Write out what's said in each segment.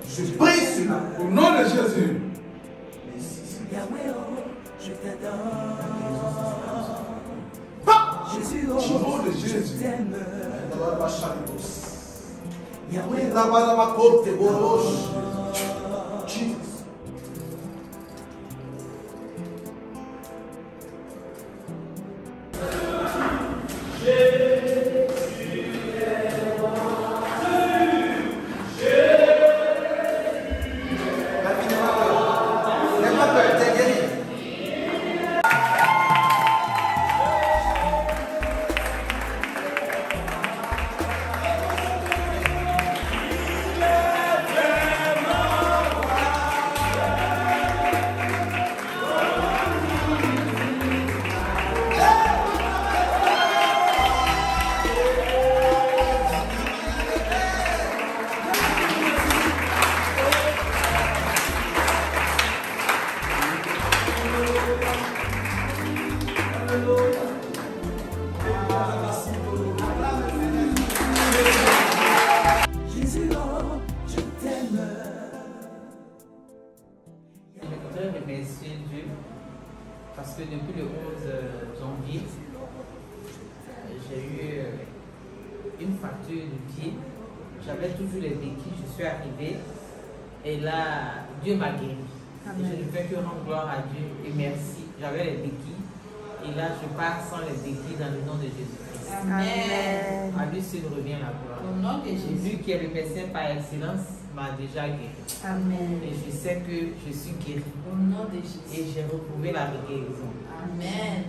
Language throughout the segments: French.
Je prie cela au nom de Jésus. Yahweh, je t'adore. Jésus, au nom de Jésus. Je t'aime. Yahweh, Jesus. Remercier Dieu parce que depuis le 11 janvier, j'ai eu une fracture du pied. J'avais toujours les béquilles, je suis arrivée et là, Dieu m'a guéri. Et je ne fais que rendre gloire à Dieu et merci. J'avais les béquilles et là, je pars sans les béquilles dans le nom de Jésus-Christ. Amen. À lui seul revient la gloire. Au nom de Jésus. Jésus qui est le médecin par excellence m'a déjà guéri. Amen. Et je sais que je suis guéri. Au nom de Jésus. Et j'ai retrouvé la guérison. Amen.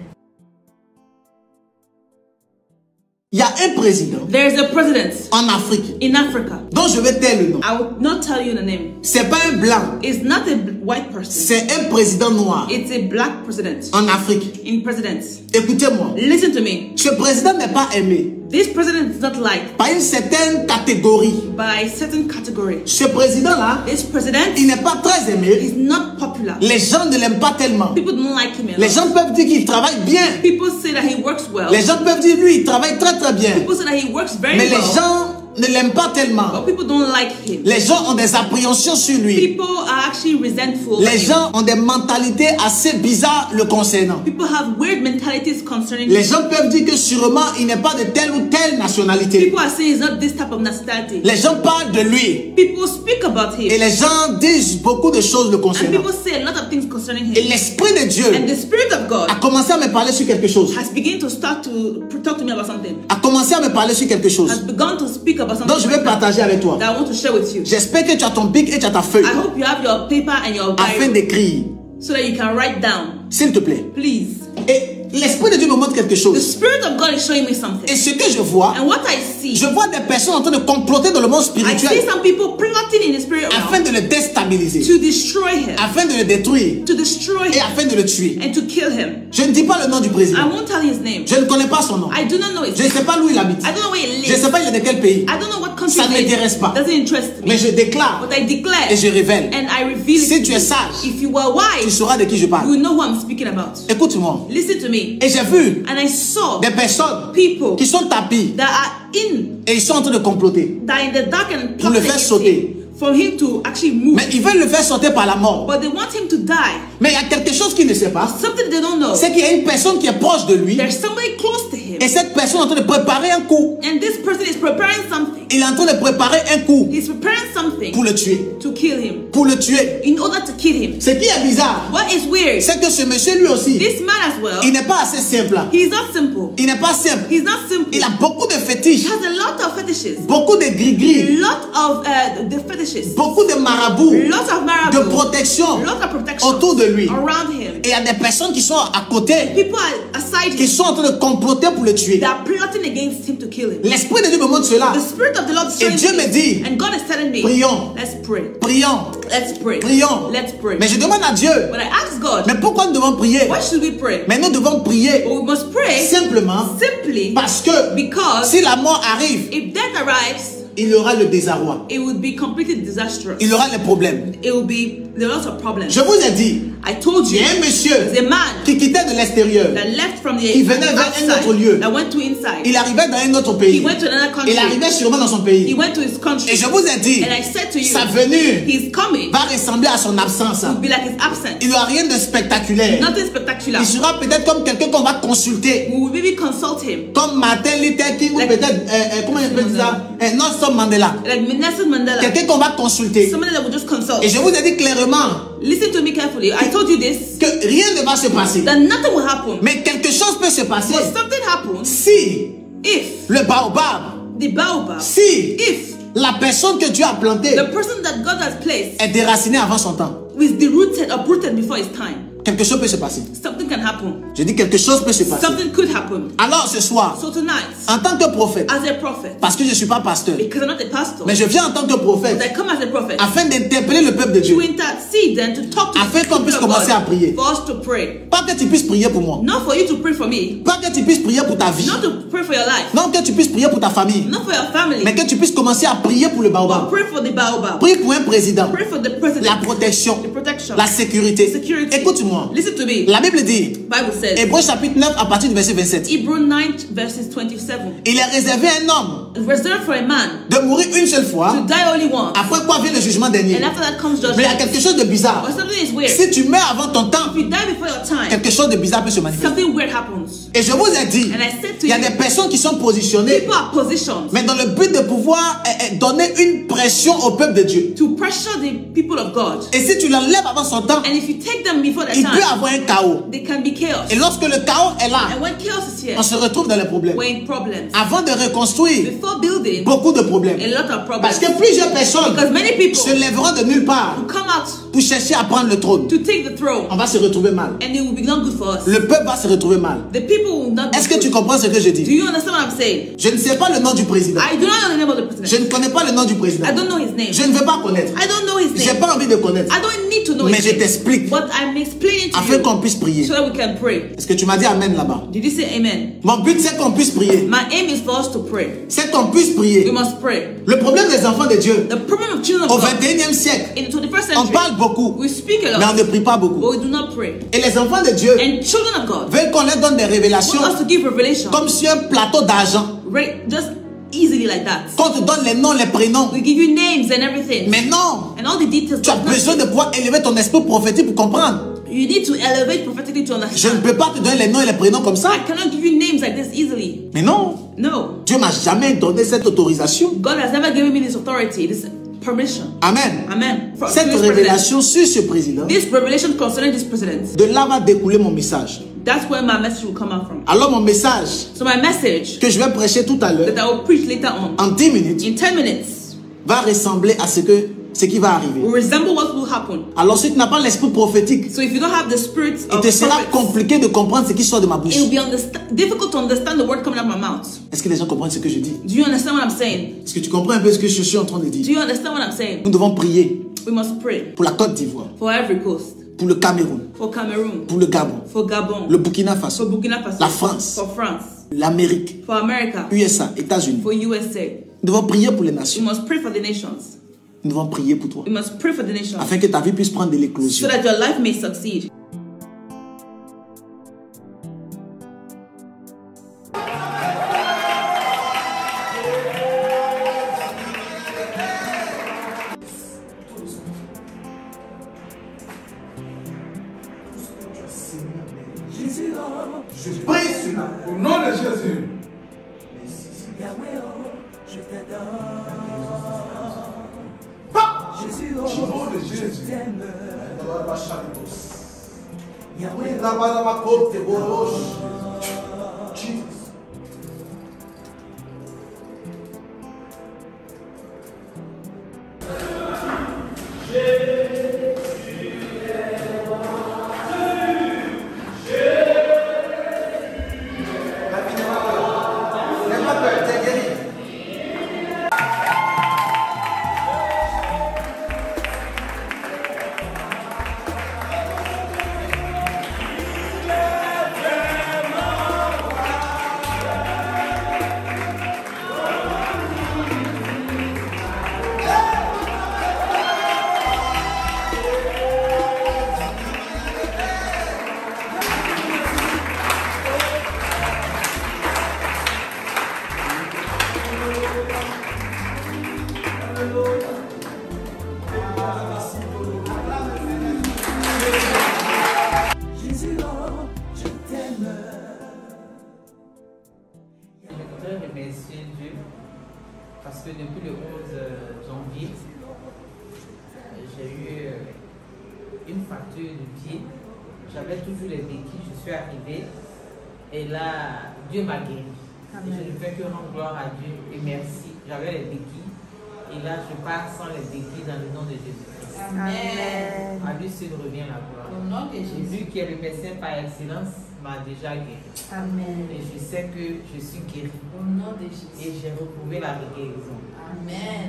Il y a un président There is a president en Afrique in Africa. dont je vais taire le nom. I will not tell you the name. C'est pas un blanc, It's not a white person. c'est un président noir It's a black president. en Afrique. In presidents. Écoutez-moi, Listen to me. ce président n'est pas aimé This president is not liked par une certaine catégorie. by a certain category. Ce président-là, This president il n'est pas très aimé. is not popular. Les gens ne l'aiment pas tellement. People don't like him a Les lot. gens peuvent dire qu'il travaille bien. People say that he works well. Les gens peuvent dire lui, il travaille très très bien. People say that he works very Mais les well. gens ne l'aiment pas tellement. But people don't like him. Les gens ont des appréhensions sur lui. People are actually resentful. of Les him. gens ont des mentalités assez bizarres le concernant. People have weird mentalities concerning Les him. gens peuvent dire que sûrement il n'est pas de telle ou telle nationalité. People are saying he's not this type of nationality. Les gens parlent de lui. People speak about him. Et les gens disent beaucoup de choses le And concernant. people say a lot of things concerning Et him. l'Esprit de Dieu And the Spirit of God a commencé à me parler sur quelque chose. has begun to start to talk to me about something. A commencé à me parler sur quelque chose. Has begun to speak about something Donc je vais partager avec toi. that I want to share with you. J'espère que tu as ton bic et tu as ta feuille I hope you have your paper and your afin Bible d'écrire. so that you can write down. S'il te plaît. Please. Et l'Esprit de Dieu me montre quelque The chose. Spirit of God is showing me something. Et ce que je vois, And what I see, je vois des personnes en train de comploter dans le monde I see spirituel some people plotting in the spirit afin realm de le déstabiliser, to destroy him, afin de le détruire to destroy et him, afin de le tuer. and to kill him. Je ne dis pas le nom du I président. won't tell you his name. Je ne connais pas son nom. I do not know his Je ne name. sais pas où il habite. I don't know where he Je ne lives. sais pas il est de quel pays. I don't know what country Ça ne he lives. m'intéresse pas. Doesn't interest me. Mais je déclare But I declare et je révèle. and I reveal Si it tu to es you. sage, If you are tu wise, sauras de qui je you parle. will know who I'm speaking about. Écoute-moi. Listen to me. Et j'ai vu And I saw des personnes people qui sont tapis that are in, et ils sont en train de comploter. that are in the dark and Pour le plotting faire against sauter. him, for him to actually move. Mais ils veulent le faire sauter par la mort. But they want him to die. Mais il y a quelque chose qu'il ne sait pas. Something they don't know. C'est qu'il y a une personne qui est proche de lui. There's somebody close to him. Et cette personne est en train de préparer un coup. And this person is preparing something. Il est en train de préparer un coup He's preparing something pour le tuer. to kill him. Pour le tuer. In order to kill him. Ce qui est bizarre, What is weird? c'est que ce monsieur lui aussi, This man as well, il n'est pas assez simple. he's not simple. Il n'est pas simple. He's not simple. Il a beaucoup de He fétiches, has a lot of fetishes. beaucoup de A gris-gris, lot of the fetishes. beaucoup de marabouts, Lots of de marabouts. protection Lots of protection autour de lui. around him. Et il y a des personnes qui sont à côté, People are aside qui him. sont en train de comploter pour le tuer. They are plotting against him to kill him. L'Esprit de Dieu me montre cela. The Spirit of the Lord is Et showing Dieu me dit, me. And God is telling me, prions, let's pray. prions, Let's pray. prions. Let's pray. Mais je demande à Dieu, When I ask God, mais pourquoi nous devons prier? why should we pray? Mais nous devons prier Well, we must pray simplement simply parce que because si la mort arrive, if death arrives, il y aura le désarroi. it would be completely disastrous. Il y aura les problèmes. It will be there are lots of problems. Je vous ai dit, I told Il y you, a un monsieur there's a man qui quittait de l'extérieur. that left from the Il venait vers un autre lieu. outside, that went to inside. Il arrivait dans un autre He pays. went to another country. Il arrivait sûrement dans son He pays. went to his country. Et je vous ai dit, And I said to you, sa venue his coming va ressembler à son absence. would be like his absence. Il n'y aura rien de spectaculaire. Nothing spectacular. Il sera peut-être comme quelqu'un qu'on va consulter. We will maybe consult him. Comme Martin Luther King ou Like- peut-être, comment on appelle ça? Nelson Mandela. Like Nelson Mandela. Quelqu'un qu'on va consulter. Somebody that will just consult. Et je vous ai dit clairement Listen to me carefully. I told you this. que rien ne va se passer. That nothing will happen. Mais quelque chose peut se passer But something happens si if le baobab, the baobab, si if la personne que Dieu a plantée the person that God has placed est déracinée avant son temps. is uprooted before his time, Quelque chose peut se passer. something can happen. Je dis quelque chose peut se passer. Something could happen. Alors ce soir, So tonight, en tant que prophète, as a prophet, parce que je ne suis pas pasteur, because I'm not a pastor, mais je viens en tant que but prophète I come as a prophet afin d'interpeller le peuple de Dieu. to intercede and to talk to Afin the qu'on people puisse of commencer à God, prier. for us to pray. Pas que tu puisses prier pour moi. Not for you to pray for me, Pas que tu puisses prier pour ta vie. not to pray for your life, Non, que tu puisses prier pour ta famille. not for your family, Mais que tu puisses commencer à prier pour le but baobab. pray for the baobab. Prie pour un président. Pray for the president, La protection. the protection, La sécurité. security. Écoute-moi. Listen to me. La Bible dit, Bible says, Hébreux chapitre 9 à partir du verset 27. Hebrew 9 verses 27. Il est réservé à un homme Reserved for a man de mourir une seule fois. to die only once, Après quoi vient le jugement dernier. and after that comes Mais il y a judgment. quelque chose de bizarre. But something is weird. Si tu meurs avant ton temps, If you die before your time, quelque chose de bizarre peut se manifester. something weird happens. Et je vous ai dit, And I said to il y a you, des personnes qui sont positionnées, people are positioned mais dans le but de pouvoir donner une pression au peuple de Dieu. to pressure the people of God. Et si tu l'enlèves avant son temps, And if you take them before their il peut time, avoir un chaos. they can be chaos. Et lorsque le chaos est là, And when chaos is here, on se retrouve dans les problèmes. we're in problems. Avant de reconstruire, Before building, beaucoup de problèmes. a lot of Parce problems. que plusieurs personnes Because many people se lèveront de nulle part will come out pour chercher à prendre le trône. to take the throne, On va se retrouver mal. and it will be not good for us. Le peuple va se retrouver mal. The people will not be Est-ce que tu good. comprends ce que je Do dis? you understand what I'm saying? Je ne sais pas le nom du président. I do not know the name of the Je president. ne connais pas le nom du président. I don't know his name. Je ne veux pas connaître. I don't know his J'ai name. pas envie de connaître. I don't need to know Mais his je name. t'explique But I'm explaining to afin you qu'on puisse prier. so that we can pray. Est-ce que tu m'as dit amen là-bas? Did you say amen? Mon but c'est qu'on puisse prier. My aim is for us to pray. C'est qu'on puisse We prier. must pray. Le problème des enfants de Dieu The problem of children au of God 21e siècle, in the 21st on century, parle beaucoup, we speak a mais on lot, ne prie pas beaucoup. but we do not pray. Et les enfants de Dieu And children of God veulent qu'on leur donne des révélations want us to give revelation comme sur un plateau d'argent. just easily like that. Qu'on te donne les noms, les prénoms. We give you names and everything. Mais non, And all the details. tu as besoin de pouvoir élever ton esprit prophétique pour comprendre. You need to elevate prophetically to Je ne understand. peux pas te donner les noms et les prénoms comme ça. I cannot give you names like this easily. Mais non, No. Dieu m'a jamais donné cette autorisation. God has never given me this authority, this permission. Amen. Amen. To Cette this president. révélation sur ce président, This revelation concerning this president, de là va découler mon message. that's where my message will come out from. Alors mon message So my message que je vais prêcher tout à l'heure, that I will preach later on, en 10 minutes, in 10 minutes, va ressembler à ce qui va arriver. will resemble what will happen. Alors si tu n'as pas l'esprit prophétique, So if you don't have the spirit il of te sera prophets, compliqué de comprendre ce qui sort de ma bouche. it will be difficult to understand the word coming out of my mouth. Est-ce que les gens comprennent ce que je dis? Do you understand what I'm saying? Est-ce que tu comprends un peu ce que je suis en train de Do dire? you understand what I'm saying? Nous devons prier We must pray pour la Côte d'Ivoire, for every coast, pour le Cameroun, for Cameroon, pour le Gabon, for Gabon, le Burkina for Faso, Burkina Faso, la France, for France, l'Amérique, for America, USA, États-Unis. for USA. Nous devons prier pour les We nations. must pray for the nations. Nous devons prier pour toi, We must pray for the nations afin que ta vie puisse prendre de so l'éclosion. that your life may succeed. Jésus, oh, Je prie cela au nom de Jésus. Yahweh, oh, je t'adore. Jésus, Au oh, nom de je Jésus. t'aime. Yahweh, Jesus. Jésus, oh, je t'aime. Je voudrais remercier Dieu parce que depuis le 11 janvier, j'ai eu une fracture du pied. J'avais toujours les béquilles, je suis arrivée et là, Dieu m'a guéri. Et je ne fais que rendre gloire à Dieu et merci. J'avais les béquilles et là, je pars sans les béquilles dans le nom de Jésus-Christ. Amen. À lui seul revient la gloire. Au nom de Jésus. Jésus qui est le médecin par excellence m'a déjà guéri. Amen. Et je sais que je suis guéri Au nom de Jésus. et j'ai retrouvé la guérison. Amen.